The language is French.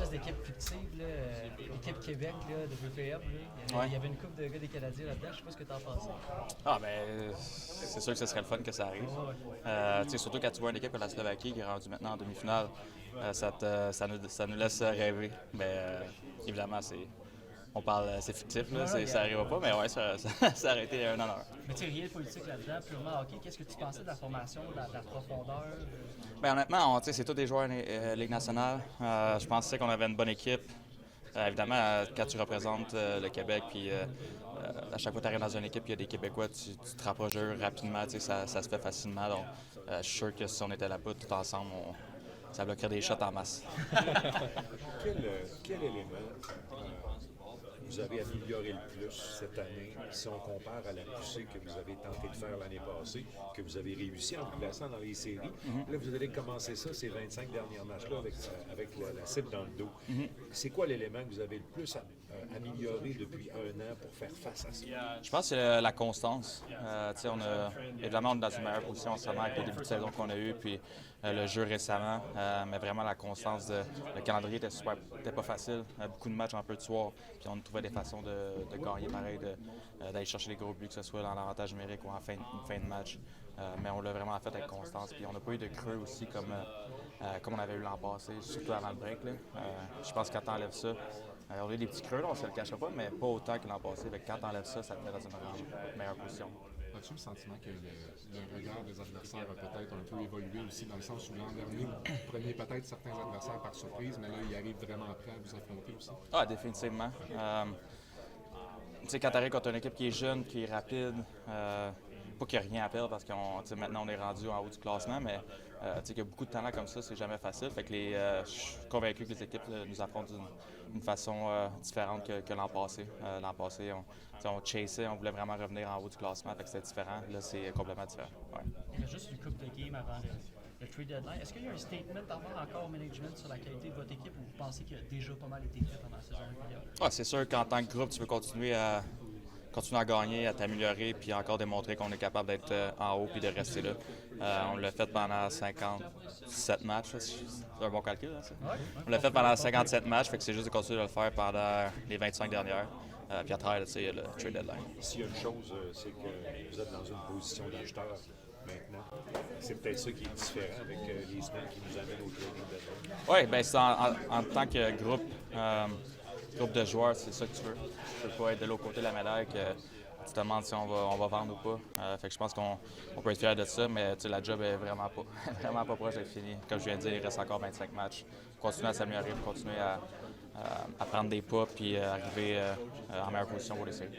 espèce d'équipe fictive, là, l'équipe Québec là, de VPM. Il y avait une couple de gars des Canadiens là-dedans. Je sais pas ce que tu en pensais. Ah, ben, c'est sûr que ce serait le fun que ça arrive. Surtout quand tu vois une équipe comme la Slovaquie qui est rendue maintenant en demi-finale, ça nous laisse rêver. Mais évidemment, on parle, c'est fictif, là, ça n'arrivera pas, mais ouais, ça aurait été un honneur. Mais tu sais, rien de politique là-dedans, purement hockey. Qu'est-ce que tu pensais de la formation, de la profondeur? Ben, honnêtement, c'est tous des joueurs Ligue nationale. Je pensais qu'on avait une bonne équipe. Évidemment, quand tu représentes le Québec, puis à chaque fois que tu arrives dans une équipe, il y a des Québécois, tu te rapproches d'eux rapidement, ça se fait facilement. Donc, je suis sûr que si on était là-bas tout ensemble, ça bloquerait des shots en masse. Quel élément vous avez amélioré le plus cette année si on compare à la poussée que vous avez tenté de faire l'année passée, que vous avez réussi en vous plaçant dans les séries? Là, vous allez commencer ça, ces 25 derniers matchs-là, avec la cible dans le dos. C'est quoi l'élément que vous avez le plus amélioré depuis un an pour faire face à ça? Je pense que c'est la constance. Évidemment, on est dans une meilleure position en ce moment avec le début de saison qu'on a eu, puis le jeu récemment, mais vraiment la constance. Le calendrier était pas facile. Beaucoup de matchs en peu de soir, puis on trouvait des façons de gagner pareil, d'aller chercher les gros buts, que ce soit dans l'avantage numérique ou en fin de match. Mais on l'a vraiment fait avec constance. Puis on n'a pas eu de creux aussi comme on avait eu l'an passé, surtout avant le break. Je pense que quand tu enlèves ça, on a eu des petits creux, là, on ne se le cachera pas, mais pas autant que l'an passé. Quand tu enlèves ça, ça te met dans une meilleure position. As-tu le sentiment que le regard des adversaires a peut-être un peu évolué aussi, dans le sens où l'an dernier, vous preniez peut-être certains adversaires par surprise, mais là, ils arrivent vraiment prêts à vous affronter aussi? Ah, définitivement. Quand tu arrives contre une équipe qui est jeune, qui est rapide, pas qu'il n'y a rien à perdre parce que maintenant on est rendu en haut du classement, mais qu'il y a beaucoup de talent comme ça, c'est jamais facile. Fait que je suis convaincu que les équipes nous affrontent d'une façon différente que l'an passé. L'an passé, on chassait, on voulait vraiment revenir en haut du classement, fait que c'était différent. Là, c'est complètement différent. Ouais. Il y a juste une coupe de game avant le trade deadline. Est-ce qu'il y a un statement à avoir encore au management sur la qualité de votre équipe ou vous pensez qu'il a déjà pas mal été fait pendant la saison régulière? C'est sûr qu'en tant que groupe, tu veux continuer à gagner, à t'améliorer, puis encore démontrer qu'on est capable d'être en haut puis de rester là. On l'a fait pendant 57 matchs. C'est un bon calcul, hein, ça? On l'a fait pendant 57 matchs, fait que c'est juste de continuer de le faire pendant les 25 dernières. Puis à travers, il y a le trade deadline. S'il y a une chose, c'est que vous êtes dans une position d'acheteur maintenant. C'est peut-être ça qui est différent avec les semaines qui nous amènent au trade deadline. Oui, bien, c'est en tant que groupe de joueurs, c'est ça que tu veux. Tu veux pas être de l'autre côté de la médaille que tu te demandes si on va vendre ou pas. Fait que je pense qu'on peut être fier de ça, mais la job est vraiment pas proche d'être finie. Comme je viens de dire, il reste encore 25 matchs. Continuer à s'améliorer, continuer à prendre des pas puis arriver en meilleure position pour les séries.